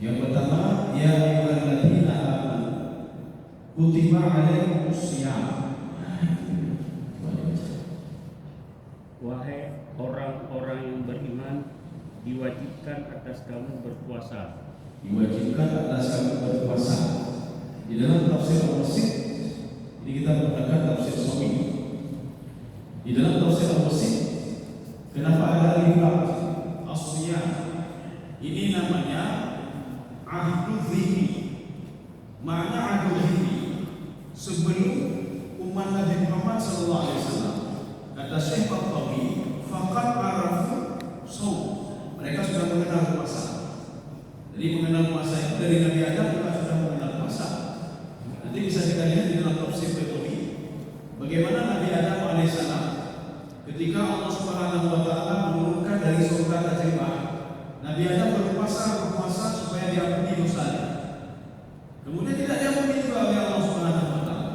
Yang pertama, ya ayyuhalladzina amanu kutiba alaikumusiyam. Wahai orang-orang yang beriman, diwajibkan atas kamu berpuasa. Diwajibkan atas kamu berpuasa. Di dalam tafsir Al-Wasit, ini kita menggunakan tafsir Shafi'i. Di dalam tafsir Al-Wasit, kenapa ada alif lam as-siyam? Ini namanya ahdu dhihni. Makna ahdu dhihni, sebelum umat Nabi Muhammad SAW, kata Syekh Al-Tawi, faqad arafu shaum. Mereka sudah mengenal puasa. Jadi mengenal puasa itu dari Nabi Adam juga sudah mengenal puasa. Nanti bisa kita lihat di dalam tafsir Al-Tawi bagaimana Nabi Adam alaihissalam ketika Allah Subhanahu wa taala menurunkan dari surga tajribah, Nabi Adam berpuasa supaya diampuni dosanya. Kemudian tidak diampuni juga oleh Allah Subhanahu wa taala.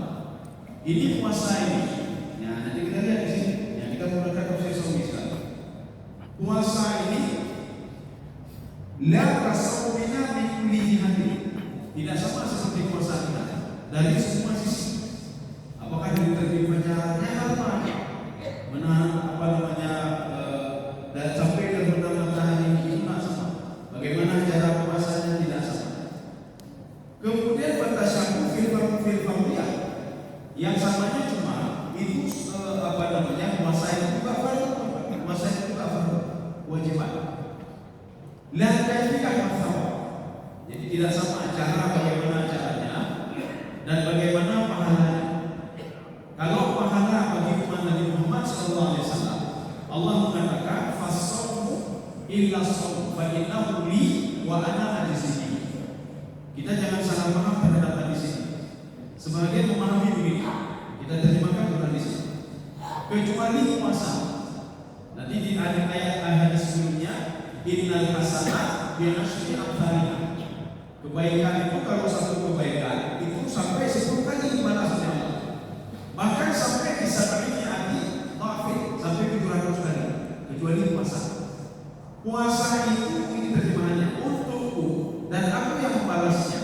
Ini puasa ini. Nah, nanti kita lihat di sini. Yang kita menggunakan tafsir Shafi'i sekarang. Puasa ini la tasawwina min kulli jihati. Tidak sama seperti puasa kita dari semua sisi. Apakah dari terbit fajarnya apa? Menahan dan sampai terbenam matahari itu tidak sama. Bagaimana cara puasanya tidak sama. Kemudian batasyaku fil fardiyah. Yang samanya cuma itu puasa itu juga fardu, puasa itu juga fardu, wajiban. La kaifiyah masalah. Jadi tidak sama cara bagaimana caranya dan bagaimana pahalanya. Kalau pahala bagi umat Nabi Muhammad SAW, Allah mengatakan fasawmu illa sawm fa innahu li wa ana ajzihi. Kita jangan salah paham terhadap hadis ini. Sebagian memahami begini, kita terjemahkan dengan hadis ini. Kecuali puasa. Nanti di ayat hadis sebelumnya, innal hasanat bi asyri amsalihah. Kebaikan itu kalau satu kebaikan itu sampai 10 kali balasannya Allah. Bahkan sampai bisa tabinya hati ta'fid sampai 700 kali. Kecuali puasa. Puasa itu ini terjemahannya untukku dan aku yang membalasnya.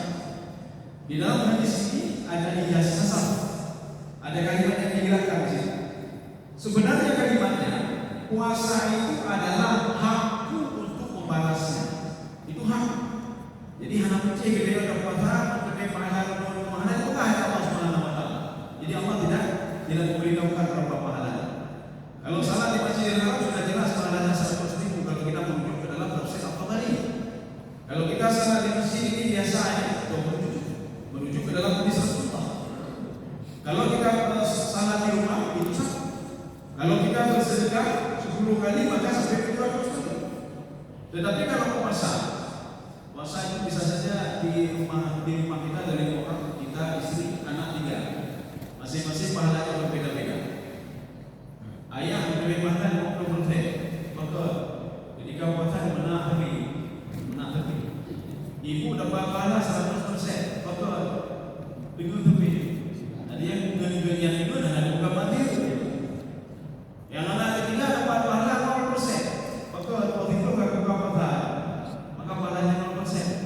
Di dalam hadis ini ada ijazah nasab. Ada kalimat yang dijelaskan di sini. Sebenarnya kalimatnya puasa itu adalah hakku untuk membalasnya. Itu hak. Jadi anak kecil ketika ada puasa, ketika pahala itu kan Allah Subhanahu wa taala. Jadi Allah tidak memberitahukan berapa pahalanya. Kalau salat di Masjidil Haram sudah jelas pahalanya 100.000 kalau kita merujuk ke dalam tafsir At-Tabari. Kalau kita salat di masjid ini biasanya merujuk ke dalam hadis Rasulullah. Kalau kita salat di rumah itu sah. Kalau kita bersedekah 10 kali maka sampai 700 kali. Tetapi kalau puasa itu bisa saja di rumah kita dari orang kita istri anak 3. Masing-masing pahalanya berbeda-beda. Ayah lebih makan 20%. Maka ketika puasa menang tepi. Ibu dapat pahala 100%. Maka bingung tepi. Ada yang gani-ganian itu dan ada bukan mati. Yang anak ketiga dapat pahala 0%. Maka waktu itu gak buka pahala. Maka pahalanya 0%.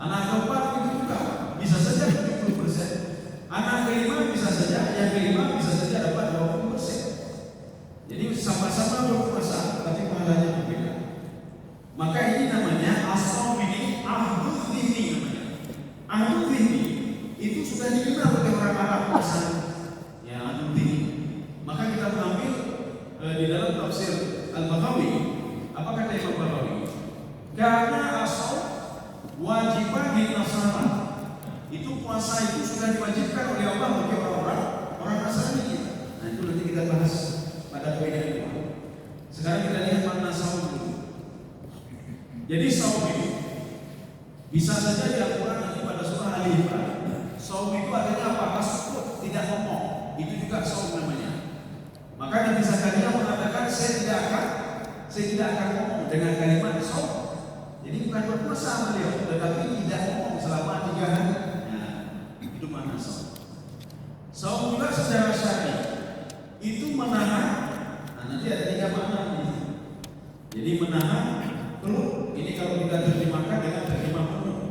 Anak keempat itu juga bisa saja 70%. Anak kelima bisa saja, yang kelima bisa saja dapat 20%. Jadi sama-sama berpuasa, tapi pahalanya berbeda. Maka ini namanya asal ini ahdu dhihni namanya. Ahdu dhihni itu sudah dikenal oleh orang Arab puasa. Ya ahdu dhihni. Maka kita mengambil di dalam tafsir Al-Baghawi. Apa kata Imam Baghawi? Karena asal wajibah di Nasrani. Itu puasa itu sudah diwajibkan oleh Allah bagi orang Nasrani. Nah itu nanti kita bahas pada poin yang kedua. Sekarang kita lihat makna saum dulu. Jadi saum itu bisa saja dilakukan nanti pada surah Al-Imran. Saum itu artinya apa? Kasut, tidak ngomong. Itu juga saum namanya. Maka Nabi Zakaria mengatakan saya tidak akan ngomong dengan kalimat saum. Jadi bukan berpuasa beliau, tetapi tidak ngomong selama 3 hari. Itu makna saum. Saum juga secara syar'i itu menahan. Nanti ada 3 makna ini. Jadi menahan perut. Ini kalau kita terjemahkan dengan terjemah penuh.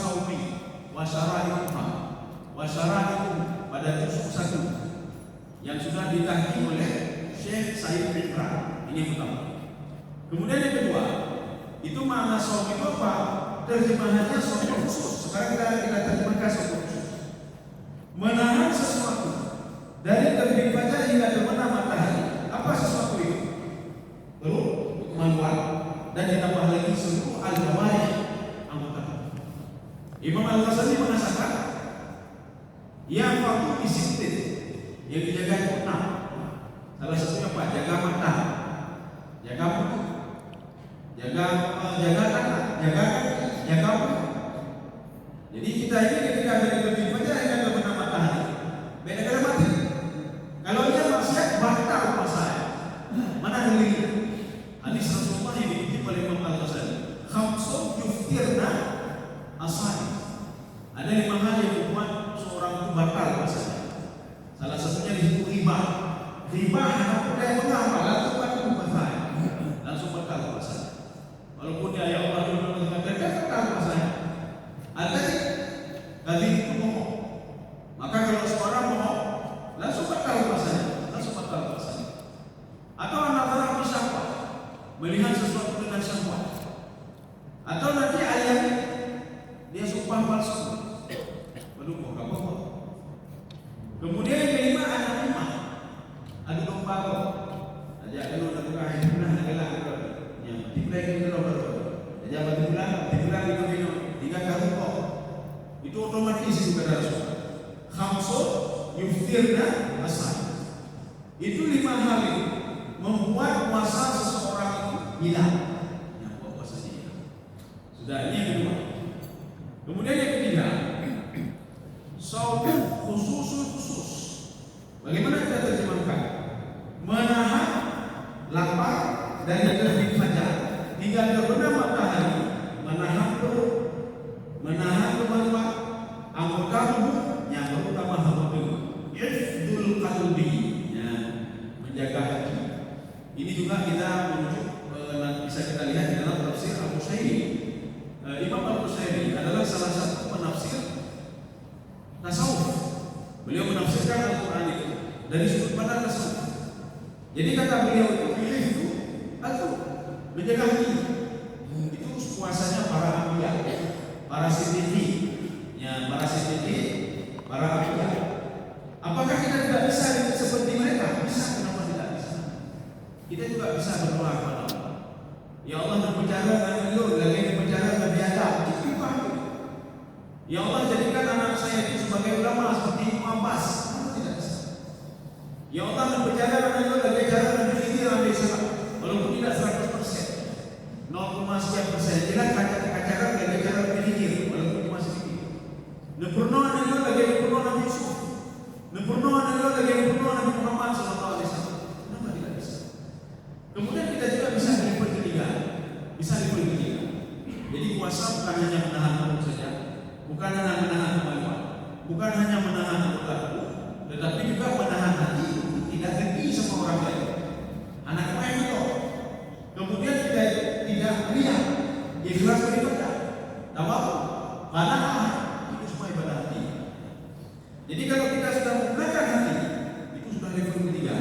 saumi wa syara'iha wa syara'ikum pada juz 1 yang sudah ditahqiq oleh Syekh Said bin Imran. Ini yang pertama. Kemudian yang kedua, itu makna saum itu apa? Terjemahannya saum khusus. Sekarang kita terjemahkan saum khusus. Menahan sesuatu dari terbit fajar hingga terbenam matahari. Apa sesuatu itu? Perut, manual, dan ditambah lagi seluruh al-jawarih anggota. Imam Al-Ghazali mengatakan yang waktu disiplin yang dijaga 6. Salah satunya apa? Jaga mata, jaga mulut, jaga tangan, jaga kaki, jaga mulut. Jadi kita ini ketika dari terbit fajar hingga terbenam matahari, beda kala mati. Kalau dia maksiat batal puasa. Mana dalilnya? Hadis Rasulullah yang dikutip oleh Imam Al-Ghazali. Khamsun yuftirna asali. Ada 5 hal yang membuat seorang itu batal puasanya. Salah satunya disebut riba. Riba anak muda yang mengapa langsung batal puasanya. Langsung batal puasanya. Walaupun dia ya Allah itu mengatakan batal puasanya. Ada tadi itu bohong. Maka kalau seorang bohong, langsung batal puasanya. Langsung batal puasanya. Atau anak orang bersyahwat, melihat sesuatu dengan syahwat. Atau nanti ayam dia sumpah palsu. Waduh, kok apa kok? Kemudian yang kelima anak imam. Adu domba kok. Aja kalau nak buka hari bulan adalah yang diplay itu nomor. Aja pada bulan itu 3 kali kok. Itu otomatis itu kata Rasul. Khamsun yuftirna asal. Itu 5 hal itu membuat puasa seseorang itu hilang. Yang buat puasanya hilang. Sudah, ini yang kedua. Kemudian yang ketiga, saum khusus. Bagaimana kita terjemahkan? Menahan lapar dari terbit fajar hingga terbenam matahari, menahan perut, menahan kemaluan, anggota tubuh yang terutama hati, hifdzul qalbi, menjaga hati. Ini juga kita menuju bisa kita lihat di dalam tafsir Al-Qushairi. Imam Al-Qushairi adalah salah satu penafsir tasawuf. Beliau menafsirkan Al-Quran itu dari sudut pandang tasawuf. Jadi kata beliau itu menjaga hati. Itu puasanya para anbiya, para siddiqin, para anbiya. Apakah kita tidak bisa seperti mereka? Bisa, kenapa tidak bisa? Kita juga bisa berdoa kepada Allah. Ya Allah, berbicara dengan beliau, lagi berbicara dengan biadab. Itu paham. Ya Allah, jadikan anak saya itu sebagai ulama seperti Ibnu Abbas. Kenapa tidak bisa? Ya Allah, berbicara dengan beliau, lagi bicara dengan diri ambil sebab. Walaupun tidak 100%, 0,sekian%. Jelas kacaran lagi bicara dengan diri, walaupun cuma sedikit. Nepurnoan beliau lagi nepurnoan Nabi Yusuf. Nepurnoan beliau lagi nepurnoan Nabi Muhammad SAW. Kenapa tidak bisa? Kemudian kita juga bisa level ketiga. Jadi puasa bukan hanya menahan perut saja, bukan hanya menahan kemaluan, bukan hanya menahan anggota tubuh, tetapi juga menahan hati, tidak dengki sama orang lain. Anak main itu. Kemudian kita tidak riya, ikhlas beribadah. Tawakal, qanaah, itu semua ibadah hati. Jadi kalau kita sudah menggunakan hati, itu sudah level ketiga.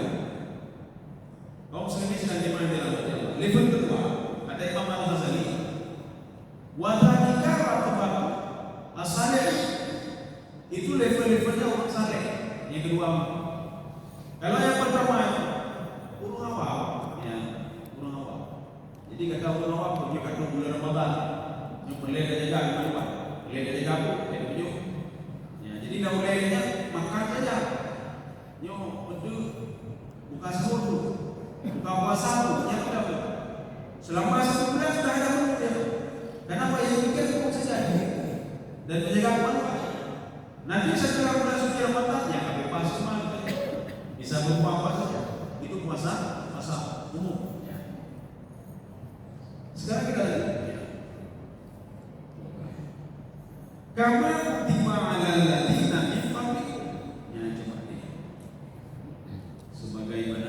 Kaum muslimin sedang dimana dalam Allah. Level kedua, kata Imam Al-Ghazali, wa dzalika rabbaka as-salih. Itu level-levelnya orang saleh. Yang kedua. Kalau yang pertama ulul awam, ya, ulul awam. Jadi kata ulul awam, dia kata bulan Ramadan, yang boleh jaga apa? Boleh jaga apa? Ya, ya, jadi dah bolehnya makan saja. Yo, betul. Buka sahur tu. Buka puasa tu, yang tidak boleh. Selama 1 bulan sudah ada mudah. Kenapa yang pikir cukup saja dan menjaga kemaluan. Nanti setelah bulan suci Ramadan ya bebas semua. Bisa berpuasa saja. Itu puasa umum. Ya. Sekarang kita lihat. Kama kutiba 'alal ladzina min qablikum. Ya, coba ini.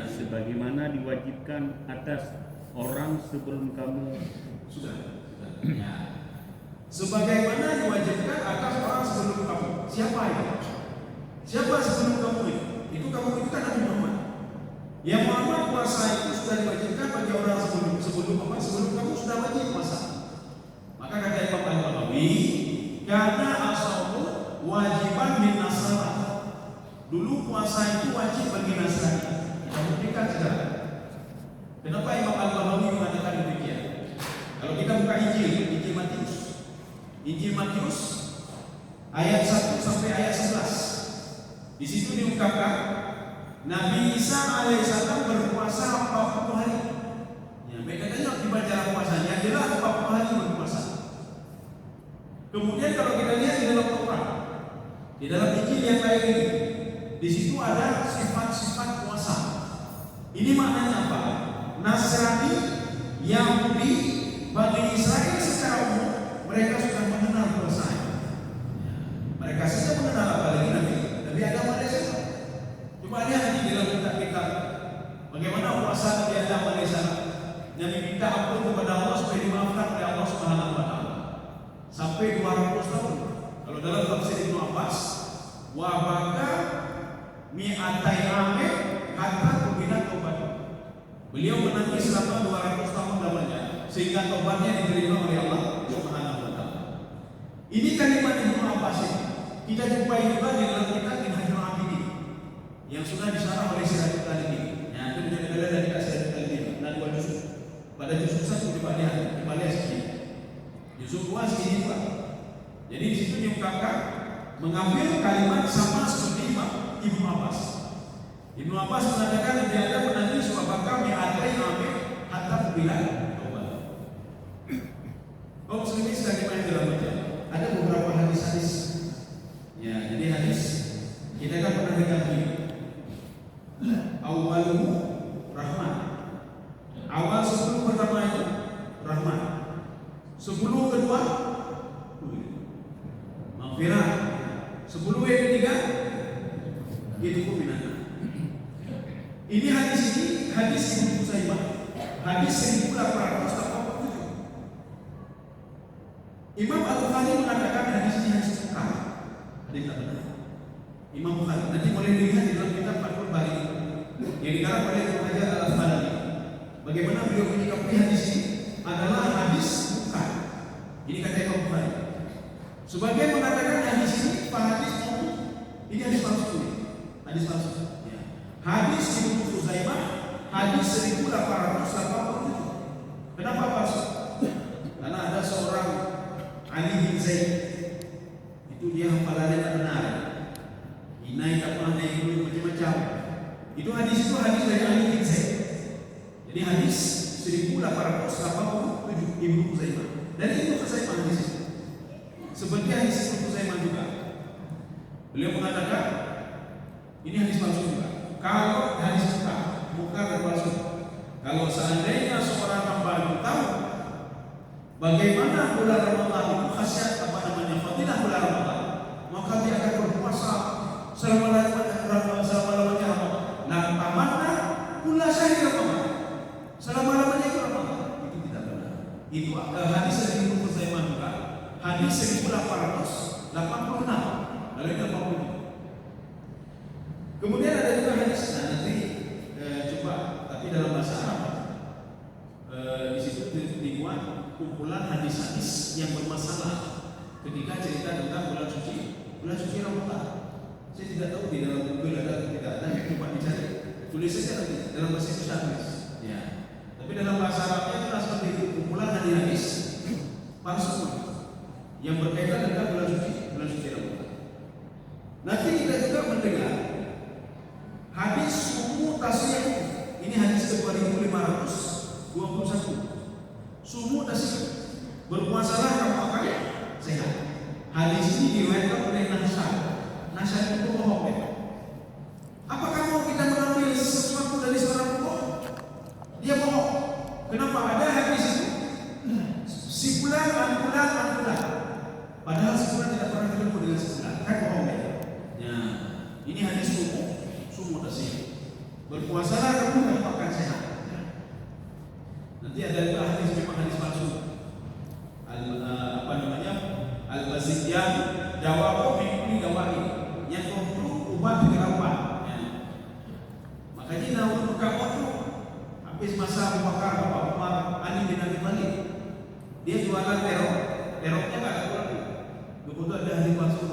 Sebagaimana diwajibkan atas orang sebelum kamu. Sudah. Ya. sebagaimana diwajibkan atas orang sebelum kamu. Siapa itu? Siapa sebelum kamu itu? Itu kamu itu kan Nabi Muhammad. Yang Muhammad puasa itu sudah diwajibkan bagi orang sebelum kamu sudah wajib puasa. Maka kata Imam Al-Bagawi, karena asal wajiban min nasrani. Dulu puasa itu wajib bagi Nasrani. Kita buktikan sekarang. Kenapa Imam Al-Bagawi mengatakan demikian? Kalau kita buka Injil Matius. Injil Matius ayat 1 sampai ayat 11. Di situ diungkapkan Nabi Isa alaihissalam berpuasa 40 hari. Ya, mereka tanya dibaca puasanya adalah 40 hari berpuasa. Kemudian kalau kita lihat di dalam Taurat, di dalam Injil yang lain ini, di situ ada sifat-sifat puasa. Ini maknanya apa? Nasrani, Yahudi, Bani Israel secara umum mereka sudah mengenal puasa. Mereka sudah mengenal apalagi Nabi agama mereka. Coba lihat di dalam kitab bagaimana puasa Nabi Adam alaihissalam. Nabi minta ampun kepada Allah supaya dimaafkan oleh Allah Subhanahu wa taala. Sampai 200 tahun. Kalau dalam tafsir Ibnu Abbas, wa baka mi'atai ame hatta kubina taubat. Beliau menangis selama 200 tahun lamanya sehingga taubatnya diterima oleh Allah Subhanahu wa taala. Ini kalimat Ibnu Abbas ini kita jumpai juga di dalam kitab Minhajul Abidin yang sudah disyarah oleh Sirajuddin Al-Albani. Yang itu menjadi dari Sirajuddin Al-Albani dan 2 juz. Pada juz 1 dibalik sedikit. Juz 2 segini juga. Jadi di situ diungkapkan mengambil kalimat sama seperti Ibnu Abbas. Ibnu Abbas mengatakan dia ada menangis wabakam yang ada yang ambil hatta bilang taubat. Kaum muslimin sekali main dalam baca. Ada beberapa hadis-hadis. Ya, jadi hadis kita kan pernah dengar ini. Awaluhu rahman. Awal sebelum pertama itu rahman. Sebelum kedua maghfirah. Sebelum yang ketiga itu binatang. Ini hadis Ibnu Huzaimah, hadis 1887. Imam Al-Bukhari mengatakan hadis ini hadis mungkar, hadis tak benar. Imam Bukhari nanti boleh dilihat di dalam kitab Fathul Bari yang dikarang oleh Ibnu Hajar Al-Asqalani. Bagaimana beliau menyikapi hadis ini adalah hadis mungkar. Ini kata Imam Bukhari. Sebagian mengatakan hadis ini hadis mauquf. Ini hadis palsu. Hadis palsu. Ya. Hadis Ibnu Huzaimah hadis 1887. Kenapa palsu? Karena ada seorang Ali bin Zaid. Itu dia hafalannya tak benar. Inai tak pernah naik gunung macam-macam. Itu hadis dari Ali bin Zaid. Jadi hadis 1887 Ibnu Huzaimah. Dari Ibnu Huzaimah hadis itu. Seperti hadis Ibnu Huzaimah juga. Beliau mengatakan ini hadis palsu juga. Kalau hadis bukan dan palsu. Kalau seandainya seorang hamba itu tahu bagaimana bulan Ramadan itu khasiat fadilah bulan Ramadan, maka dia akan berpuasa selama-lamanya Ramadan. Nah, tamatna bulan syahri Ramadan. Selama-lamanya itu Ramadan. Itu tidak benar. Itu hadis dari Ibnu Huzaimah juga. Hadis 1886. Lalu itu 80. Kemudian ada juga hadis nanti coba tapi dalam bahasa Arab. Di situ dibuat kumpulan hadis-hadis yang bermasalah ketika cerita tentang bulan suci Ramadan. Saya tidak tahu di dalam Google ada atau tidak ada. Coba dicari. Tulis saja nanti dalam bahasa Inggris. Ya. Tapi dalam bahasa Arabnya itu seperti itu, kumpulan hadis palsu yang berkaitan dengan bulan suci Ramadan. Nanti kita juga mendengar hadis sumu tasyih. Ini hadis ke-2521. Sumu tasyih. Berpuasalah kamu akan sehat. Hadis ini diriwayatkan oleh Nasr itu bohong. Apakah mau kita mengambil sesuatu dari seorang bohong? Dia bohong. Kenapa ada hadis itu? Si fulan an fulan. Padahal si fulan tidak pernah ketemu dengan si fulan. Kan bohong ya? Ya. Ini hadis sumu tasyih. Berpuasalah kamu akan sehat. Nanti ada juga hadis memang hadis palsu. dawa bikuni dawa ini yang untuk umat kerabat. Makanya nak buka waktu habis masa Abu Bakar, Bapak Umar, Ali bin Abi Thalib, dia jualan teroknya nggak ada kurang. Begitu ada hari masuk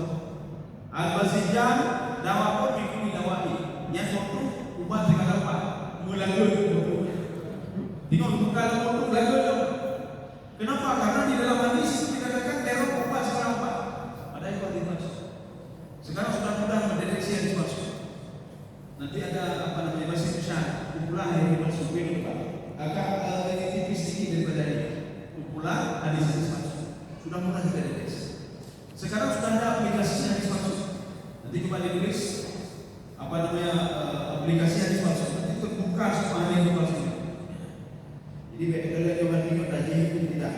Al-Bazijan dawa bikuni dawa ini yang untuk umat kerabat. Mulai tengok buka waktu lagu. Kenapa? Karena di dalam hadis itu dikatakan terok umat sekarang. Ada yang buat dimaksud. Sekarang sudah mudah mendeteksi yang dimaksud. Nanti ada bahasa Indonesia kumpulan yang dimaksud ini agak tipis sedikit daripada ini. Kumpulan hadis yang dimaksud sudah mudah kita deteksi. Sekarang sudah ada aplikasi yang dimaksud. Nanti coba ditulis aplikasi yang dimaksud. Nanti terbuka semua yang dimaksud. Jadi kalau jawaban ini tadi itu tidak.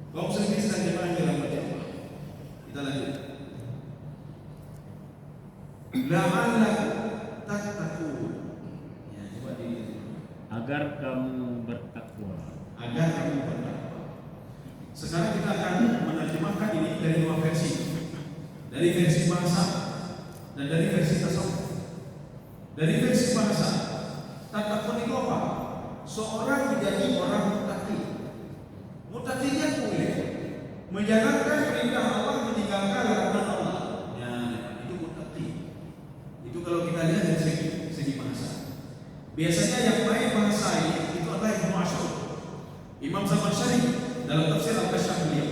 Kaum sendiri sedang jemaah dalam baca. Kita lanjut. La'allakum tattaqun. Ya, coba di agar kamu bertakwa. Agar kamu bertakwa. Sekarang kita akan menerjemahkan ini dari dua versi. Dari versi bahasa dan dari versi tasawuf. Dari versi bahasa, tattaqun itu apa? Seorang menjadi orang muttaqi. Muttaqinya boleh menjalankan perintah Allah, meninggalkan larangan Allah. Ya, itu muttaqi. Itu kalau kita lihat dari segi bahasa. Biasanya yang baik bahasa ini itu adalah Ibnu Asyur, Imam Zamakhsyari dalam tafsir Al-Kasyaf beliau.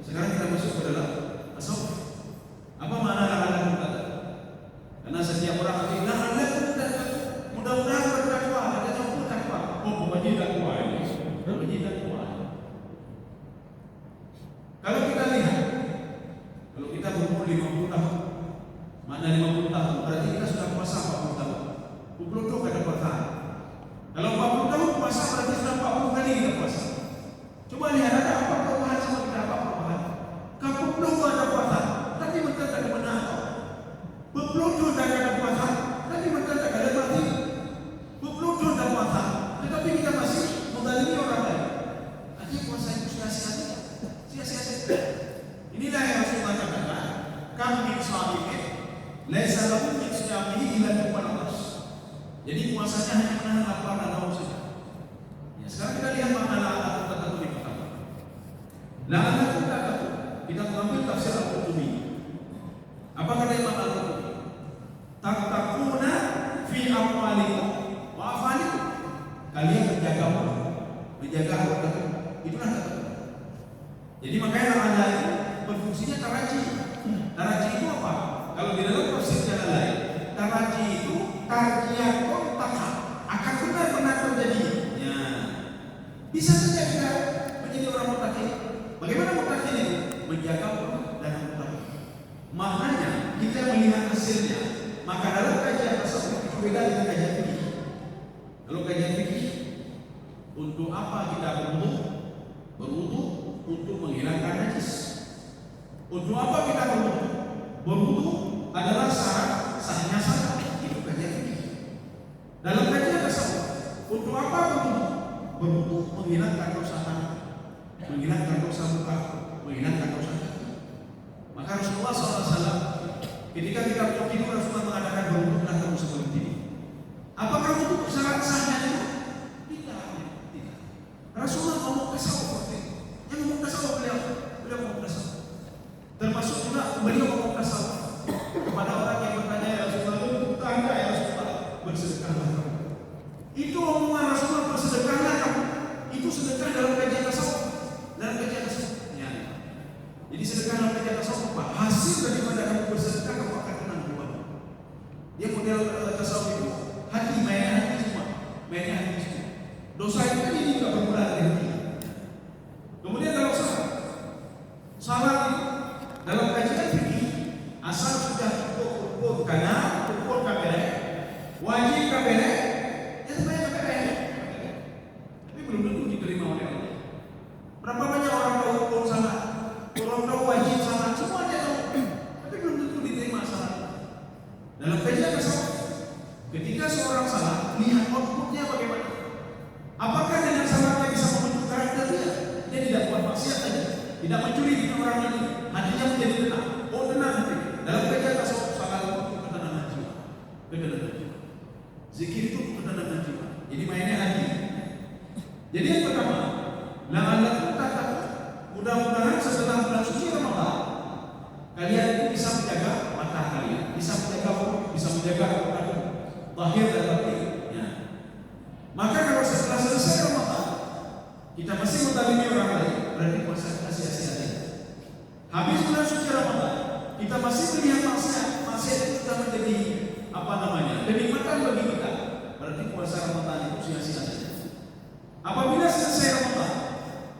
Sekarang kita masuk ke dalam tasawuf. Apa makna larangan muttaqi? Karena setiap orang itu larangan mudah-mudahan bertakwa, ada bertakwa. Oh, bukannya takwa ini. Bukannya takwa. Kalau kita lihat, kalau kita berumur 50 tahun, mana 50 tahun? Berarti kita sudah puasa 40 tahun. 20 tahun ada puasa. Kalau 40 tahun puasa berarti sudah 40 kali kita puasa. Coba lihat ada apa perubahan sama kita, apa perubahan? Kamu belum ada puasa, tapi mereka tak ada benar. Belum ada puasa, tapi mereka tak ada mati. Belum ada puasa, tetapi kita masih menzalimi orang lain. Artinya puasa itu sia-sia. Inilah yang harus kita katakan. Kam min sha'imin laisa lahu min siyamihi illa al-qanas. Jadi puasanya hanya menahan lapar dan haus saja. Ya, sekarang kita lihat makna la'ana tertentu di pertama. La'ana tertentu kita mengambil tafsir Al-Qurtubi. Apa kata makna Al-Qurtubi? Tattaquna fi amwalikum wa afalikum. Kalian menjaga harta. Itulah kata. Jadi makanya la'ana itu berfungsinya taraji. Taraji itu apa? Kalau di dalam tafsir jalan lain, taraji itu tarjiyatun taqa, akan benar-benar terjadi. Ya. Bisa saja kita menjadi orang muttaqi. Bagaimana muttaqi itu? Menjaga dan muttaqi. Maknanya kita melihat hasilnya. Maka dalam kajian tasawuf itu beda dengan kajian fikih. Kalau kajian fikih, untuk apa kita berwudu? Berwudu untuk menghilangkan najis. Untuk apa kita berwudu? Berwudu adalah syarat sahnya salat. Itu kajian fikih. Dalam kajian tasawuf, untuk apa berwudu? Berwudu menghilangkan dosa tangan, menghilangkan dosa muka, menghilangkan dosa kaki. Maka Rasulullah SAW ketika kita mau tidur, Rasulullah mengatakan berwudulah kamu sebelum tidur. Apakah wudu syarat sahnya itu? Tidak. Rasulullah ngomong tasawuf. Yang ngomong tasawuf beliau ngomong tasawuf. Termasuk juga beliau ngomong tasawuf kepada orang yang bertanya, ya Rasulullah, itu tanda ya Rasulullah, bersedekahlah kamu. Itu omongan Rasulullah, bersedekahlah kamu. Itu sedekah dalam kajian tasawuf. Ya. Jadi sedekah dalam kajian tasawuf apa? Hasil daripada kamu bersedekah, kamu akan tenang buat. Dia model tasawuf itu hati, mainnya hati semua. Dosa itu kan ini juga bermula dari hati. Kemudian kalau salah itu dalam kajian fikih, asal sudah ukur kabeh, wajib kabeh, ya sebenarnya kabeh. Tapi belum tentu diterima oleh Allah. Berapa banyak orang tahu salah, orang tahu wajib salah, semua dia tahu, tapi belum tentu diterima salah. Dalam kajian tasawuf, ketika seorang salah, lihat outputnya bagaimana. Apakah dengan salahnya bisa membentuk karakter dia? Dia tidak buat maksiat saja, tidak mencuri dengan orang lain, hatinya menjadi tenang. kita masih melihat maksiat itu sudah menjadi kenikmatan bagi kita, berarti puasa Ramadan itu sia-sia saja. Apabila selesai Ramadan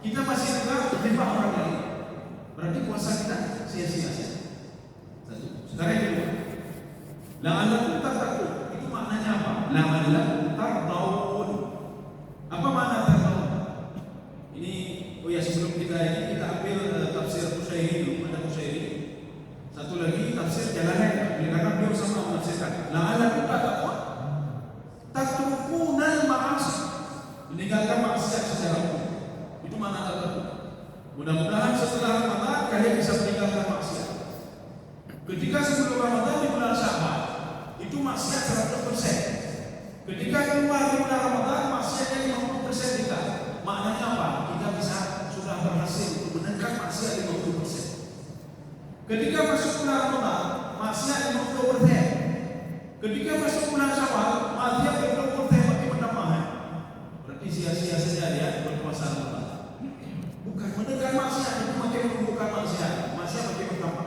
kita masih juga terjebak orang lain, berarti puasa kita sia-sia saja. Satu. Sekarang yang kedua, la'allakum tattaqun, itu maknanya apa? La'allakum tardawun. Apa makna tardawun? Ini, sebelum kita ambil tafsir Qushairi dulu, ada Qushairi. Satu lagi tafsir Jalalain, karena beliau sama menafsirkan la'allakum tattaqun, tatrukunal ma'asi, meninggalkan maksiat secara umum. Itu makna tardawun. Mudah-mudahan setelah Ramadan kalian bisa meninggalkan maksiat. Ketika sebelum Ramadan di bulan Syawal itu maksiat 100%. Ketika keluar di bulan Ramadan maksiatnya 50% kita. Maknanya apa? Kita sudah berhasil untuk menekan maksiat 50%. Ketika masuk bulan Ramadan maksiat 50%. Ketika masuk bulan Syawal maksiat 20% makin menambah. Berarti sia-sia saja dia berpuasa Ramadan. Bukan menekan maksiat, itu makin menumbuhkan maksiat makin bertambah.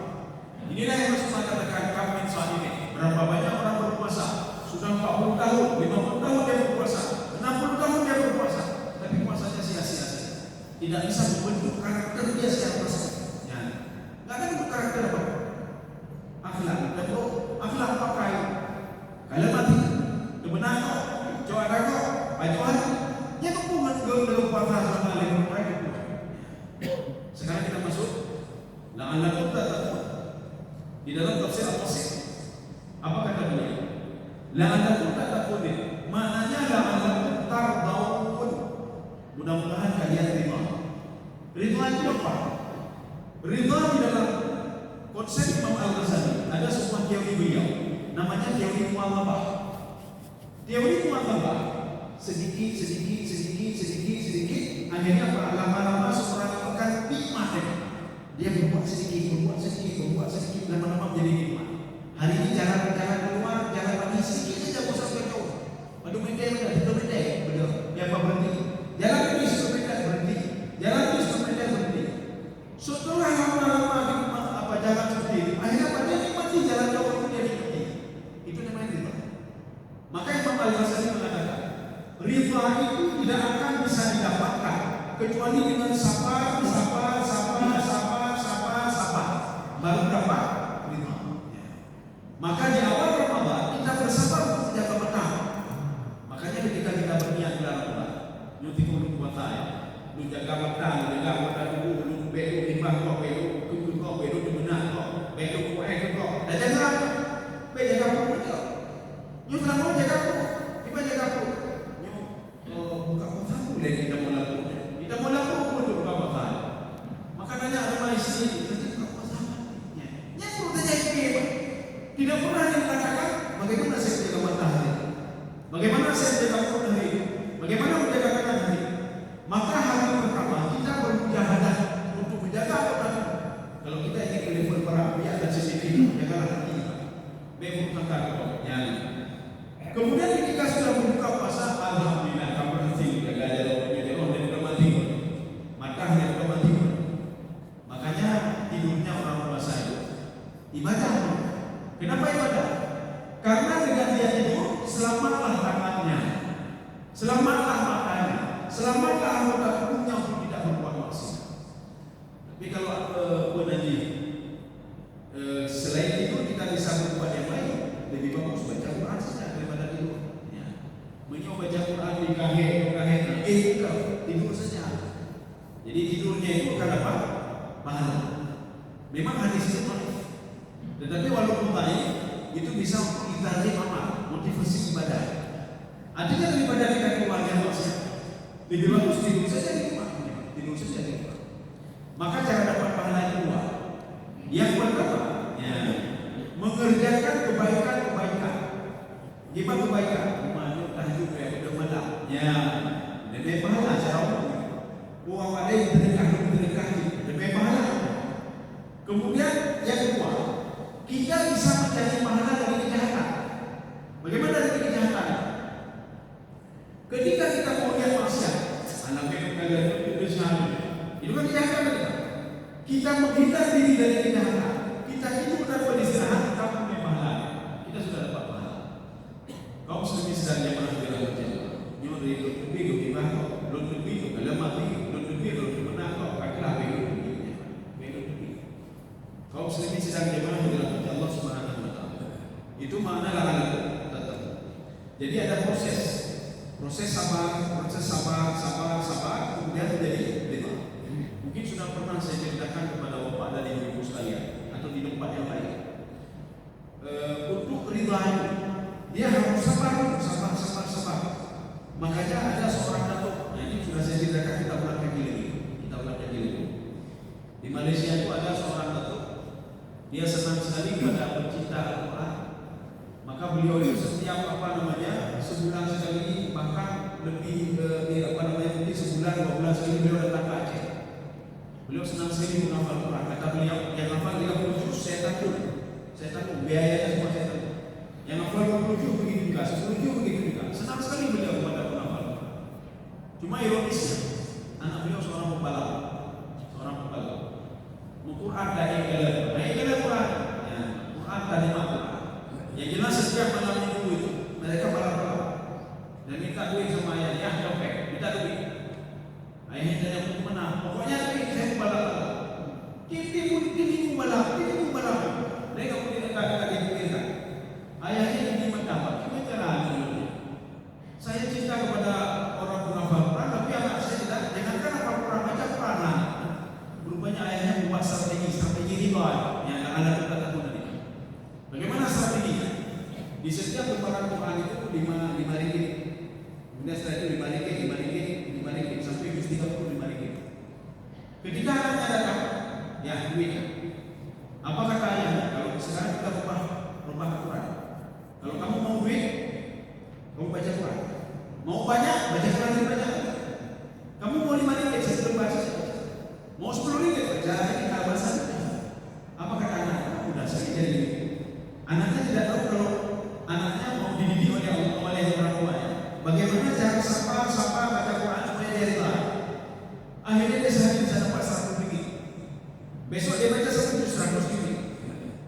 Inilah yang Rasulullah katakan kami ini. Berapa banyak orang berpuasa? Sudah 40 tahun, 50 tahun dia berpuasa, 60 tahun dia berpuasa, tapi puasanya sia-sia. Tidak bisa membentuk karakter dia secara personal. Tidak ada bentuk karakter apa? Akhlak. Akhlak pakai. Kalau mati, kebenaran kok, coba kok, baju hati. Dia kepungan ke puasa sama lain. Sekarang kita masuk la'allakum tattaqun. Di dalam tafsir Al-Qasim, apa kata beliau? La'allakum tattaqun, maknanya la'allakum tardawun. Mudah-mudahan kalian terima. Ridha itu apa? Ridha di dalam konsep Imam Al-Ghazali ada sebuah teori beliau, namanya teori mu'alabah. Teori mu'alabah sedikit, akhirnya lama-lama seorang akan nikmat. Dia berbuat sedikit, lama-lama menjadi nikmat. Hari ini jalan keluar, jalan lagi sedikit saja mau sampai jauh. Aduh mendek, dia apa berhenti? Jalan lagi sepeda berhenti, jalan lagi sepeda berhenti. Setelah lama-lama jalan seperti itu, akhirnya dia nikmati jalan jauh itu dia nikmati. Itu namanya ridha. Maka Imam Al-Ghazali mengatakan, ridha itu tidak akan bisa didapatkan kecuali dengan sabar. Baru dapat ridha. Maka di awal Ramadan kita bersabar untuk menjaga berkah. Makanya ketika kita berniat bulan Ramadan, nyuti kudu puasa ya. Lu jaga berkah, lu belu timbang kok belu, kudu kok belu benar kok. Belu kok. Dan jaga jaga. Nyuti mau jaga kok. Tiba jaga kok. Buka puasa boleh kita mau lakukan untuk buka puasa. Makanya ada maisi tidak pernah dikatakan bagaimana saya menjaga matahari, bagaimana saya menjaga matahari, bagaimana menjaga matahari. Maka hari pertama kita bermujahadah untuk menjaga matahari. Kalau kita ingin ke level perang, ada CCTV, jagalah hati. Membutuhkan ya. Kemudian ketika sudah berbuka puasa, alhamdulillah kamu berhasil menjaga jalan dan mati. Matahari sudah mati. Makanya tidurnya orang puasa itu ibadah. Kenapa ibadah? Karena dengan dia tidur, selamatlah tangannya, selamatlah matanya, selamatlah anggota tubuhnya untuk tidak berbuat maksiat. Tapi kalau selain itu kita bisa berbuat yang lain, lebih bagus baca Quran saja daripada tidur. Mencoba baca Quran di kahit, tidur saja. Jadi tidurnya itu kan apa? Pahala. Memang hadis itu tetapi walaupun baik, itu bisa untuk kita amal, motivasi ibadah. Artinya daripada kita keluarga maksiat, lebih bagus tidur saja di rumah. Maka cara dapat pahala yang kedua, yang pertama, mengerjakan kebaikan. Gimana kebaikan? Rumahnya tahajud udah malam. Lebih pahala cara umum. Uang ada yang terdekat, lebih pahala. Kemudian yang kedua, kita bisa mencari pahala dari kejahatan. Bagaimana dari kejahatan? Ketika kita mau lihat maksiat, itu kan kejahatan kita. Kita menghindar diri dari kejahatan. Kita hidup dalam kaum muslimin sedang jamaah di dalam Allah Subhanahu wa taala. Itu makna larangan tertentu. Jadi ada proses sabar, kemudian menjadi ridha. Mungkin sudah pernah saya ceritakan kepada bapak dan ibu sekalian atau di tempat yang lain. Untuk ridha itu dia harus sabar. Makanya ada seorang datuk, ini sudah saya ceritakan kita ulang lagi. Di Malaysia itu ada seorang datuk, dia senang sekali pada pencinta Al-Quran. Maka beliau itu setiap sebulan sekali, bahkan lebih mungkin sebulan 2 bulan sekali beliau datang ke Aceh. Beliau senang sekali menghafal Al-Quran. Kata beliau, yang hafal 30 juz saya takut biayanya semua saya takut. Yang hafal 20 juz begitu juga, 10 juz begitu juga. Senang sekali beliau kepada penghafal. Cuma ironisnya, anak beliau seorang pembalap. Quran dari Quran, Quran dari Quran. Yang jelas setiap malam minggu itu mereka balap dan minta duit sama ayahnya, copet, minta duit. Ayahnya tanya untuk menang. Pokoknya duit saya balap. Ini balap. Mereka kemudian kata dipikirkan. Ayahnya ini mendapat. Gimana caranya? Saya cinta kepada orang penghafal Quran, tapi anak saya tidak. Jangankan hafal Quran, baca Quran. Rupanya ayahnya membuat strategi riba yang anak kata tadi. Bagaimana strateginya? Di setiap lembaran Quran itu 5 ringgit. Kemudian setelah itu 5 ringgit sampai 35 ringgit. Ketika anaknya datang, ya duitnya. Apa kata ayahnya? Kalau sekarang kita rubah Quran. Kalau kamu mau duit, kamu baca Quran. Mau banyak, baca Quran lebih banyak. Kamu mau 5 ringgit, saya belum baca. Mau 10 ringgit, baca ini alasan. Apa kata anak? Udah saya jadi. Anaknya tidak tahu kalau anaknya mau dididik oleh orang tuanya. Bagaimana cara sabar baca Quran supaya dia rela. Akhirnya dia sehari bisa dapat 100 ringgit. Besok dia baca 100 ringgit.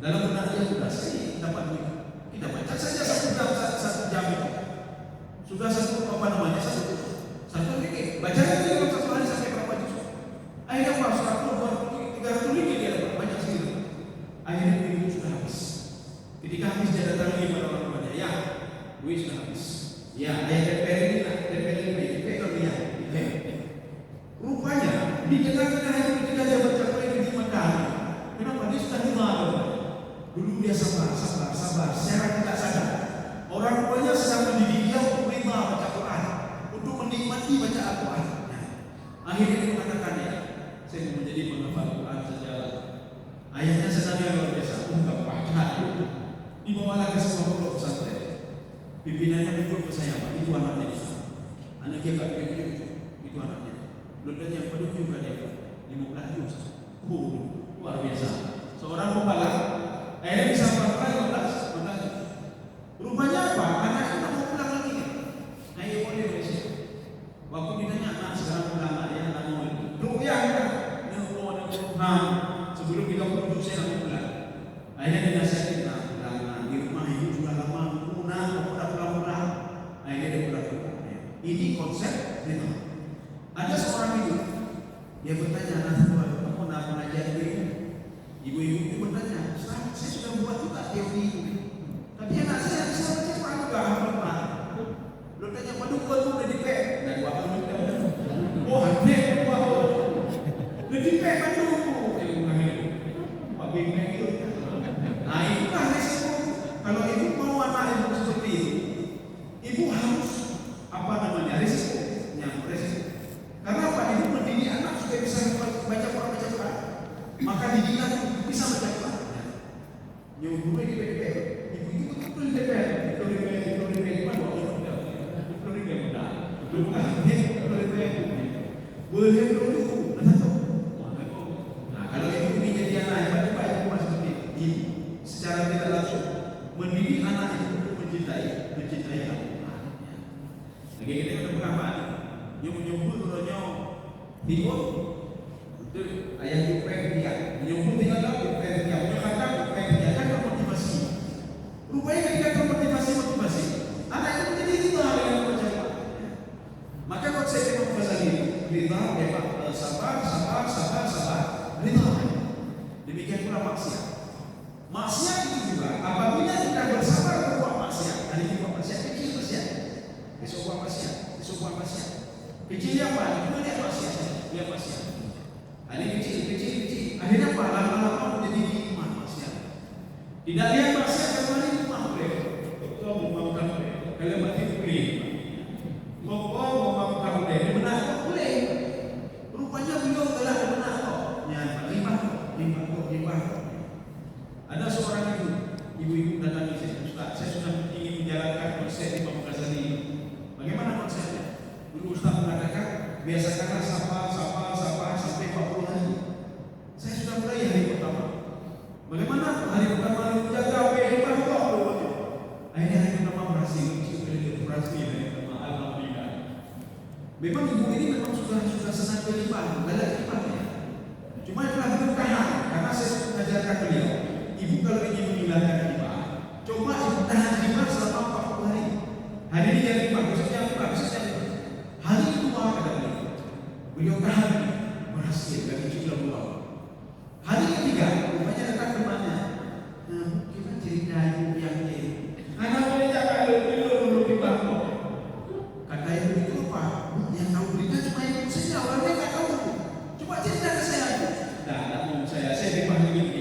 Dalam benak dia sudah saya dapat duit. Kita baca saja 1 jam itu. Sudah 1 ringgit. Baca lagi dalam 1 hari sampai berapa juz. Akhirnya pas 300 ringgit dia dapat banyak sekali. Akhirnya duit itu sudah habis. Ketika habis dia datang lagi pada orang tuanya, ya duit sudah habis. Ya, DP kalau dia. Rupanya di tengah-tengah itu ketika dia baca Quran di Mekah, kenapa dia sudah dengar? Dulu dia sabar. Secara tidak sadar, orang tuanya sedang mendidik dia untuk rela baca Quran, untuk menikmati baca Al-Quran. Akhirnya dia mengatakan, ya, saya mau menjadi penghafal Quran saja. Ayahnya senangnya luar biasa, ungkap wajah dibawalah ke sebuah pondok pesantren. Pimpinannya menunjuk ke saya, Pak, itu anaknya di sana. Anak dia tak pikir itu anaknya. Belum yang pada juga dia 15 juz. Luar biasa. Seorang pembalap, akhirnya bisa berapa 15. Rupanya apa? Anaknya tak mau pulang lagi. Nah, ia boleh Malaysia. Waktu ditanya anak sekarang pulang ya, anak mau lagi. Rupiah kan? Sebelum kita menuju saya nak pulang. Akhirnya dinasihatin di rumah ibu sudah lama pulang. Akhirnya dia pulang. Ini konsep itu. Ada seorang ibu, dia bertanya, kamu nak mengajar ibu-ibu itu bertanya, saya sudah buat juga teori ini. Tapi anak saya bisa baca Quran juga hafal Quran. Lu tanya, waduh gua tuh udah dipek. Dan gua akan minta. Oh, hati gua. Udah dipek kan dulu. Pak Bingkai itu. Nah, itulah resiko. Kalau ibu mau anak ibu seperti itu, ibu harus resiko. Karena apa? Ibu mendidik anak supaya bisa baca Quran. Maka didikan bisa baca Quran. Nyuruhnya di DPR. Ibu itu betul di DPR. Betul di mana? Boleh dulu. Nah, kalau ibu ini jadi anak hebat, ibu masih seperti ibu secara tidak langsung mendidik anak itu untuk mencintai Al-Quran. Lagi kita ada berapa? Nyumbul turunnya timur, itu ayah jumpai dia. Nyumbul tinggal lagi jumpai dia. Jumpai dia kan termotivasi. Rupanya ketika termotivasi, anak itu menjadi rela dengan baca Quran. Maka konsep motivasi ini, rela, sabar, rela. Demikian pula maksiat. Maksiat itu juga apabila kita bersabar berbuat maksiat, hari ini buat maksiat kecil maksiat, besok buat maksiat, besok buat maksiat. Kecilnya apa? Cuma lihat maksiat, lihat maksiat. Hari kecil, akhirnya apa? Lama-lama menjadi nikmat maksiat. Tidak lihat maksiat kembali rumah boleh. Kau membangun boleh. Kalau mati boleh. Kau membangun boleh. Benar boleh. Rupanya beliau telah benar kok. Ya, limpah. Ada seorang ibu datang ke saya, Ustaz, saya sudah ingin menjalankan konsep Imam Ghazali ini. Bagaimana konsepnya? Dulu Ustaz mengatakan, biasakanlah sapa sampai 40 hari. Saya sudah mulai hari pertama. Bagaimana hari pertama menjaga limpah kok? Akhirnya hari pertama berhasil. Alhamdulillah. Memang ibu ini memang sudah senang berlimpah, galak limpahnya. Cuma itulah berkah, karena saya sudah mengajarkan beliau. Ibu kalau ingin menghilangkan limbah, coba ibu tahan limbah selama 40 hari. Hari ini jangan limbah, besoknya limbah. Hari kedua kata beliau tahan, berhasil dari kecil beliau. Hari ketiga, rupanya dekat temannya. Gimana cerita ibu yang ini? Anak boleh jaga dulu limbah kok. Kata ibu itu apa? Yang tahu berita cuma ibu saja, orangnya nggak tahu. Coba cerita ke saya. Tidak mau saya limbah ini.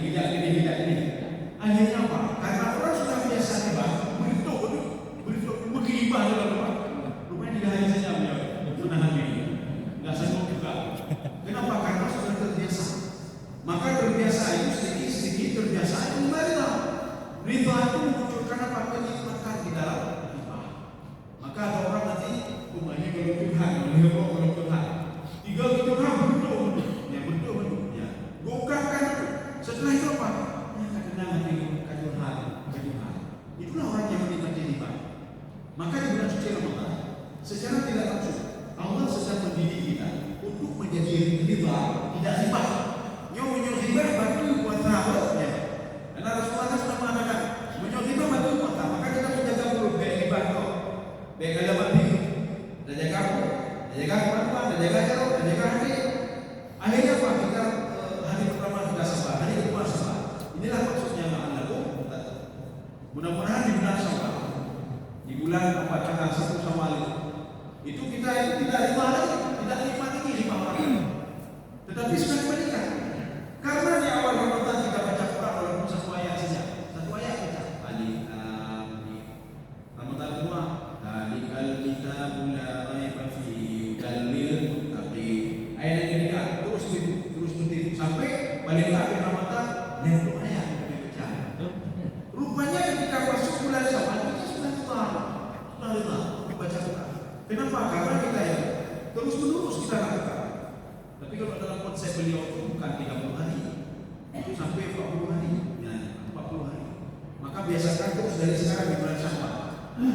Akhirnya apa? Karena orang sudah biasa limbah, bergibah dalam rumah. Rupanya tidak hanya saja menahan diri, nggak sanggup juga. Kenapa? Karena sudah terbiasa. Maka terbiasa itu sedikit terbiasa itu marilah. Riba itu memunculkan apa? Kenikmatan di dalam limbah. Maka ada orang nanti rumahnya belum Tuhan, belum Tuhan. Tinggal di Tuhan betul, ya. Gongkarkan itu. Setelah itu apa? Itulah orang yang menikmati riba. Maka di bulan suci Ramadan, secara tidak langsung Allah sedang mendidik kita untuk menjadi riba, tidak riba. Nyuruh riba batu buat sahabatnya. Karena Rasulullah sudah mengatakan menyuruh riba batu buat sahabat. Maka kita menjaga mulut baik riba itu, baik dalam hati, dan jaga kemampuan, dan jaga jarak, dan jaga hati. Akhirnya apa? Kita hari pertama kita sabar, hari kedua sabar. Inilah maksudnya ma'alakum. Mudah-mudahan di bulan Syawal, di bulan tanggal 1 Syawal itu kita tidak riba lagi, tidak nikmat lagi riba orang. Tetapi sudah kembalikan. Karena di awal Ramadan kita baca Quran walaupun satu ayat saja, kita. Ramadan kedua, Dalikal kitabul la raiba fihi hudal lil muttaqin. Ayat yang ketiga terus begitu sampai balik akhir Ramadan dan ayat. Rupanya ketika masuk bulan Syawal kita sudah membaca Quran. Kenapa? Karena kita ya terus menerus kita lakukan. Tapi kalau dalam konsep beliau itu bukan 30 hari, itu sampai 40 hari, ya 40 hari. Maka biasakan terus dari sekarang di bulan Syawal.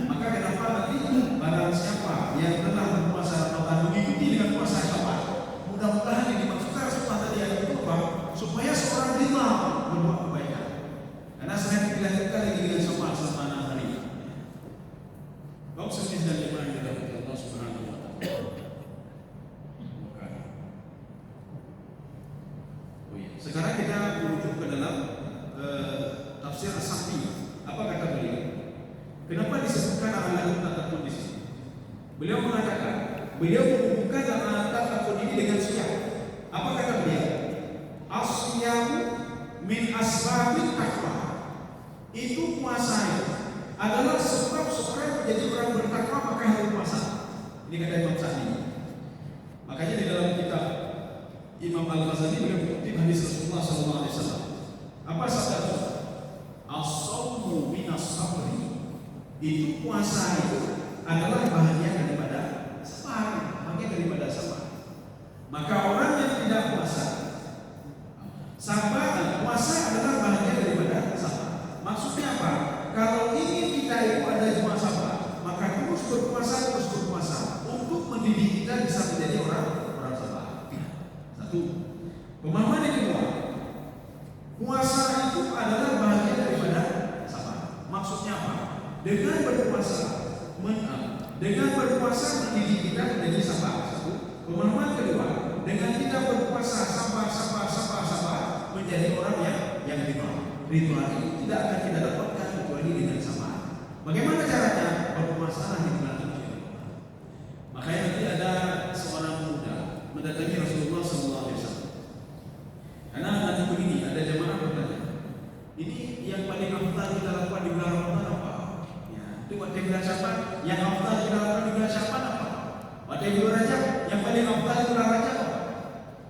Maka kenapa nanti barang siapa yang telah berpuasa Ramadan mengikuti dengan puasa Syawal, mudah-mudahan yang dimaksudkan Rasulullah tadi yang berupa supaya seorang riba berbuat kebaikan. Karena selain dilakukan lagi dengan Syawal selama 6 hari. Kau semisal dan lima yang dilakukan Allah Subhanahu wa Ta'ala. Sekarang kita merujuk ke dalam tafsir As-Sa'di. Apa kata beliau? Kenapa disebutkan al-lakum tatakun di sini? Beliau mengatakan, beliau menghubungkan al-lakum tatakun ini dengan siyam. Apa kata beliau? As-siyam min asbabit taqwa. Itu puasa adalah sebab seorang menjadi orang bertakwa maka harus puasa. Ini kata Imam Sa'di. Makanya di dalam kitab Imam Al-Ghazali beliau mengutip hadis Rasulullah SAW. Apa sabda Rasul? As-sawmu minas sabri. Itu puasa itu adalah bahagian daripada sabar, bahagian daripada sabar. Maka orang yang tidak puasa, sabar, puasa adalah bahagian daripada sabar. Maksudnya apa? Kalau ingin kita itu ada cuma sabar, maka terus berpuasa untuk mendidik kita bisa menjadi orang sabar. Satu. Pemahaman yang kedua, puasa itu adalah bahagian daripada sabar. Maksudnya apa? Dengan berpuasa mendidik kita menjadi sabar. Satu. Pemahaman kedua, dengan kita berpuasa sabar menjadi orang yang riba. ritual ini tidak akan kita dapatkan kecuali dengan sama. Bagaimana caranya? Berpuasalah di bulan suci Ramadan. Makanya nanti ada seorang pemuda mendatangi Rasulullah SAW. Karena nanti begini, ada jamaah bertanya, ini yang paling afdal kita lakukan di bulan Ramadan apa? Ya, itu waktu bulan Syaban, yang afdal kita lakukan di bulan Syaban apa? Waktu bulan Rajab, yang paling afdal di bulan Rajab apa?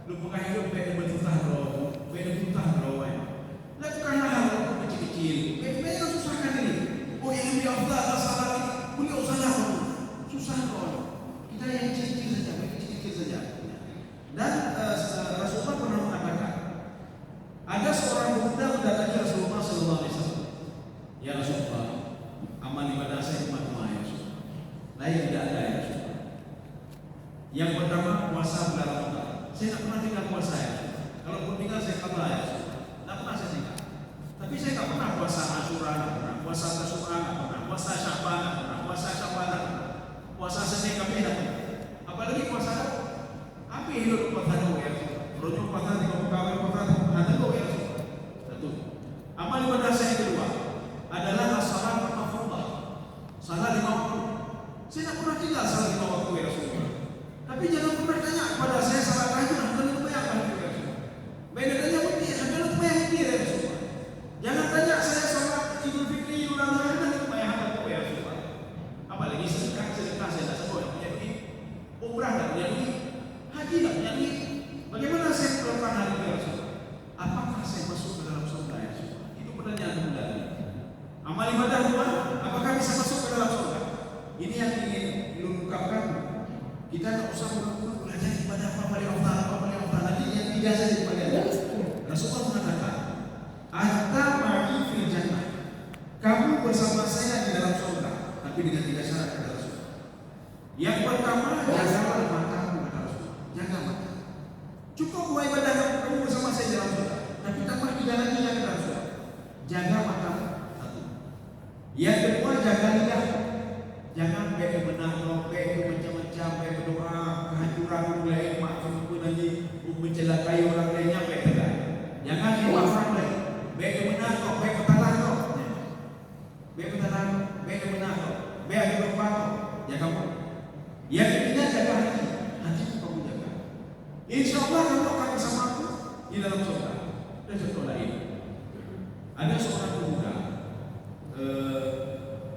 Lu bukan hidup kayak bertutah roh, kayak bertutah roh. Lakukanlah hal kecil-kecil. Jangan susahkan ini. Oh yang lebih afdal salah ini, beliau salah. Susah kok. Kita yang kecil-kecil saja, kecil-kecil saja. Dan Rasulullah pernah mengatakan, ada seorang pemuda mendatangi Rasulullah SAW. Ya Rasulullah, amal ibadah saya cuma ya Rasulullah. Lain tidak ada ya Rasulullah. Yang pertama puasa bulan Ramadan. Saya tak pernah tinggal puasa ya. Kalau pun tinggal saya kablah ya Rasulullah. Tak pernah saya tinggal. Tapi saya tak pernah puasa Asyura, tak pernah puasa Tasyura, tak pernah puasa Syaban, tak pernah puasa Syawal, tak pernah puasa Senin Kamis, tak pernah. Apalagi puasa apa hidup puasa dulu ya Rasulullah. Rojo puasa di kampung puasa ada dulu ya Rasulullah. Satu. Amal ibadah saya kedua adalah salat mafruḍah. Salat 5 waktu. Saya tak pernah tinggal salat 5 waktu ya Rasulullah. Tapi jangan pernah tanya kepada saya salat tahajud dan lupa yang apa ya Rasulullah. Beda tanya mungkin ada lupa yang mungkin ya Rasulullah. Jangan tanya saya salat Idul Fitri ulang tahun dan lupa yang ada ya Rasulullah. Apalagi sedekah saya tak sebut punya duit. Umrah tak punya duit. Haji tak punya duit. Bagaimana saya melakukan hal itu ya Rasulullah? Apakah saya masuk ke dalam surga ya Rasulullah? Itu pertanyaan mudah. Amal ibadah dua, apakah bisa masuk ke dalam surga? Ini yang ingin diungkapkan. Kita tak usah belajar ibadah apa paling afdal nanti yang tiga saja kepada Rasulullah mengatakan, "Anta ma'i fil jannah." Kamu bersama saya di dalam surga, tapi dengan 3 syarat kata Rasulullah. Yang pertama, jagalah matamu kata Rasulullah. Jaga mata. Cukup buat ibadah kamu bersama saya di dalam surga, tapi tambah 3 lagi yang kata Rasulullah. Jaga matamu. Satu. Yang kedua, jaga lidah. Jangan baik benar baik macam-macam, baik berdoa, kehancuran mulai maksud pun nanti mencelakai orang lainnya baik tidak. Jangan dimaafkan lagi. Baik benar kau, baik bertalah kau. Baik bertalah kau, baik benar kau, baik berdoa kau. Jaga kau. Yang ketiga jaga hati. Hati kamu jaga. Insya Allah kamu akan bersamaku di dalam surga. Dan contoh lain. Ada seorang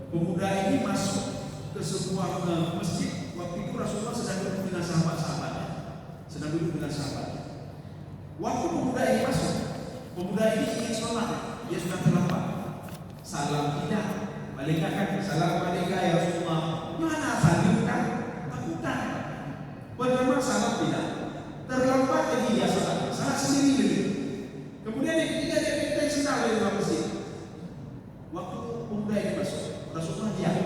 pemuda ini masuk ke sebuah masjid. Waktu itu Rasulullah sedang duduk dengan sahabat-sahabatnya. Waktu pemuda ini masuk, pemuda ini ingin sholat. Dia sudah terlambat. Salam tidak. Malaikat salam malaikat ya Rasulullah. Mana salim kan? Takutan. Pertama salam tidak. Terlambat lagi dia sholat. Salah sendiri lagi. Kemudian yang ketiga dia minta sendal di dalam masjid. Waktu pemuda ini masuk, Rasulullah diam.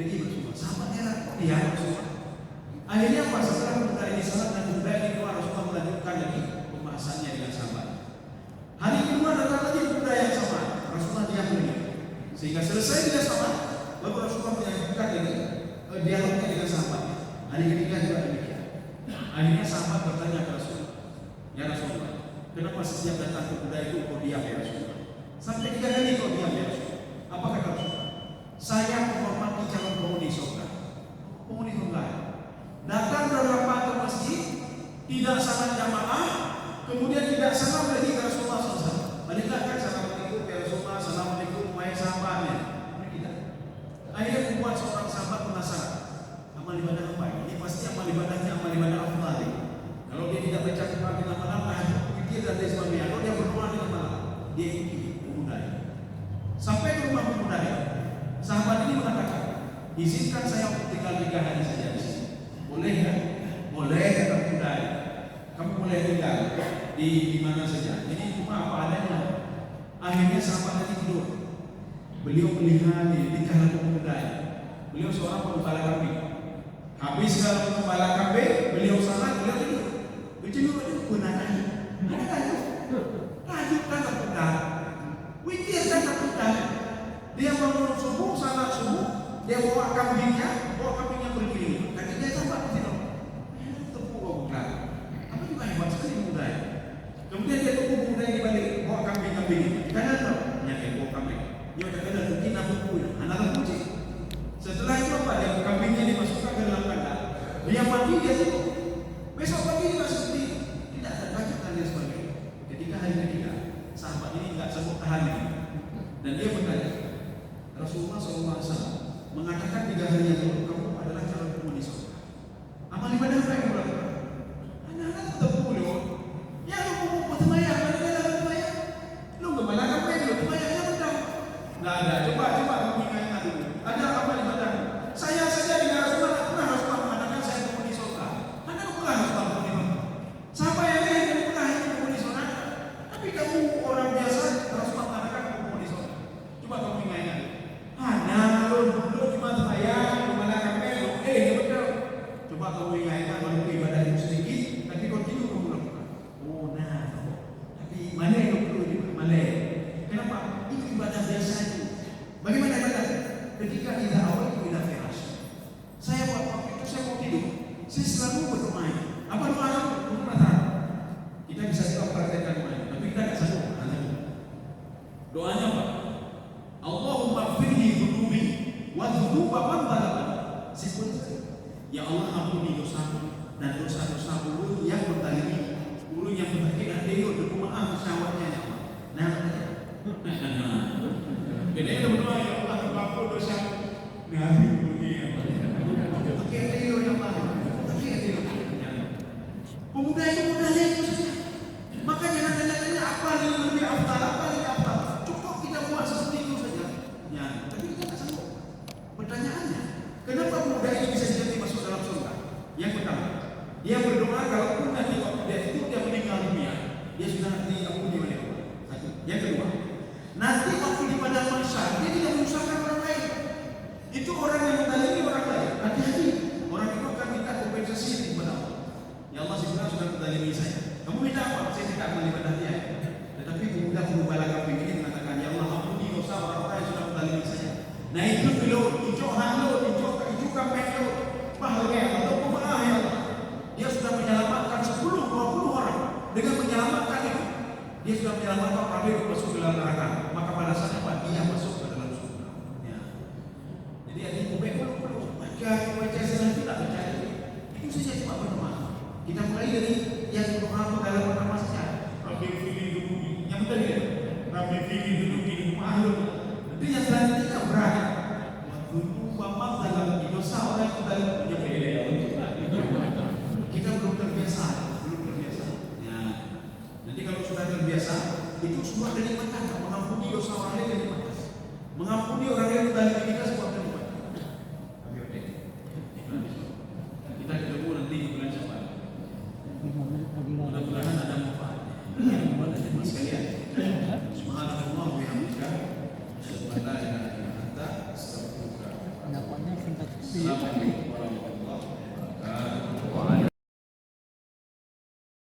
Jadi Rasulullah, sahabatnya dia Rasulullah. Akhirnya apa? Setelah pemuda ini salat dan pemuda ini keluar, Rasulullah melanjutkan lagi pembahasannya dengan sahabat. Hari kedua datang lagi pemuda yang sama, Rasulullah diam lagi. Sehingga selesai dia sahabat, baru Rasulullah melanjutkan lagi dialognya dengan sahabat. Hari ketiga juga demikian. Akhirnya sahabat bertanya ke Rasulullah, ya Rasulullah, kenapa setiap datang pemuda itu kau diam ya Rasulullah? Sampai 3 kali kau diam ya Rasulullah. Apa kata Rasulullah? Saya menghormati calon penghuni surga. Penghuni surga datang terlambat ke masjid, tidak salat jamaah, kemudian tidak salam lagi ke Rasulullah SAW. Balikan kan assalamualaikum ya Rasulullah, assalamualaikum wahai sahabatnya. Tidak. Akhirnya membuat seorang sahabat penasaran. Amal ibadah apa ini? Ini pasti amal ibadahnya amal ibadah afdal. Kalau dia tidak baca Quran dengan malam, dia dan sebagainya. Kalau dia berdoa dengan malam, dia ikuti pemuda. Sampai ke rumah pemuda. Sahabat ini mengatakan, izinkan saya untuk tinggal 3 hari saja di sini. Boleh kan? Boleh kata pemuda. Kamu boleh tinggal di mana saja. Ini cuma apa adanya. Akhirnya sahabat ini tidur. Beliau melihat di kalangan pemuda. Beliau seorang pengembala kambing. Habis kalau pengembala kambing, beliau salat, beliau tidur. Beliau benar lagi. Ada kayu. Lanjut kan pemuda. Witir kan pemuda. Dia bangun subuh, salat subuh, dia bawa kambingnya bergiling. Kaki dia sampai di sini. Tepuk bukan. Apa juga hebat sekali pemuda. Kemudian dia tepuk pemuda ini balik, bawa kambing ini. Karena Dia kata mungkin aku punya anak kucing. Setelah itu apa? Dia kambingnya dimasukkan ke dalam kandang. Dia mati dia tutup. Besok pagi juga seperti itu. Tidak ada lanjutan dan sebagainya. Ketika hari ketiga, sahabat ini tidak sanggup tahan lagi. Dan dia bertanya, Rasulullah SAW mengatakan 3 hari yang lalu kamu adalah calon penghuni surga. Amal ibadah apa yang kamu lakukan? Anak-anak tetap boleh. Ya lu mau temayang, mana ada temayang? Lu kemana kamu yang lu temayangnya betul? Nggak ada. Coba kamu ingat dulu. Ada amal ibadah? Saya saja dengan Rasulullah pernah Rasulullah mengatakan saya penghuni surga. Anda pernah Rasulullah penghuni surga? Siapa yang pernah penghuni surga? Tapi kamu orang biasa Rasulullah mengatakan penghuni surga. Coba kamu ingat. Anak lu cuma temayang, kemana kamu yang lu? Betul. Coba kamu ingat walaupun ibadah itu sedikit, tapi kontinu kamu lakukan. Oh nah, tapi mana yang perlu mana? Kenapa? Itu ibadah biasa itu. Bagaimana ibadah? Ketika tidak awal itu tidak feras. Saya waktu itu saya mau tidur, saya selalu berdoa. Apa doa kamu? Kita bisa juga praktekkan doa, tapi kita tidak sanggup. Doanya apa? Allahumma firli dhunubi wa dhunuba man dzalama. Simpel saja. Ya Allah ampuni dosaku dan dosa-dosa ulu yang bertali, ulu yang bertali dia udah maaf syawatnya ya Allah. Nah, beda itu berdoa ya Allah ampuni dosaku. Nah, ampuni ya Allah. Oke, dia yang mana? Oke, dia. Pemuda itu mudahnya itu saja. Makanya nanya-nanya apa yang lebih afdal, apa yang afdal. Cukup kita buat seperti itu saja. Ya, tapi kita tak sanggup. Pertanyaannya, kenapa pemuda ini bisa jadi masuk dalam surga? Yang pertama, dia berdoa kalaupun nanti waktu dia itu dia meninggal dunia, dia sudah diampuni oleh Allah. Satu. Yang kedua, nanti waktu di padang mahsyar dia tidak menyusahkan orang lain. Itu orang yang mendalimi orang lain. Hati-hati, orang itu akan minta kompensasi kepada Allah. Ya Allah sebenarnya sudah mendalimi saya. Kamu minta apa? Saya tidak akan ibadah dia. Tetapi pemuda pemubala kambing ini mengatakan, Ya Allah ampuni dosa orang-orang yang sudah mendalimi saya. Nah itu dulu, hijau halo, hijau kambing itu. Bahagia atau pemaaf ya Allah. Dia sudah menyelamatkan 10-20 orang. Dengan menyelamatkan itu, dia sudah menyelamatkan orang itu masuk ke dalam neraka. Maka balasannya apa? Dia masuk ke dalam surga. Ya. Jadi ada kubek perlu baca senang tidak percaya. Itu saja cuma berdoa. Kita mulai dari yang berdoa dalam pertama saja. Rabbi fili dunubi. Yang betul ya. Rabbi fili dunubi mahlum. Itu yang selanjutnya berat. Dulu bapak dalam dosa orang itu dalam punya beda. Kita belum terbiasa. Ya. Nanti kalau sudah terbiasa, itu semua kenikmatan. Mengampuni dosa orang lain kenikmatan. Mengampuni orang yang dalam kita semua kenikmatan. Kita ketemu nanti di bulan Syawal. Mudah-mudahan ada manfaat. Buat teman sekalian. Subhanallah wa bihamdika. Asyhadu an la ilaha illa anta, astaghfiruka. Pendapatnya singkat. Assalamualaikum.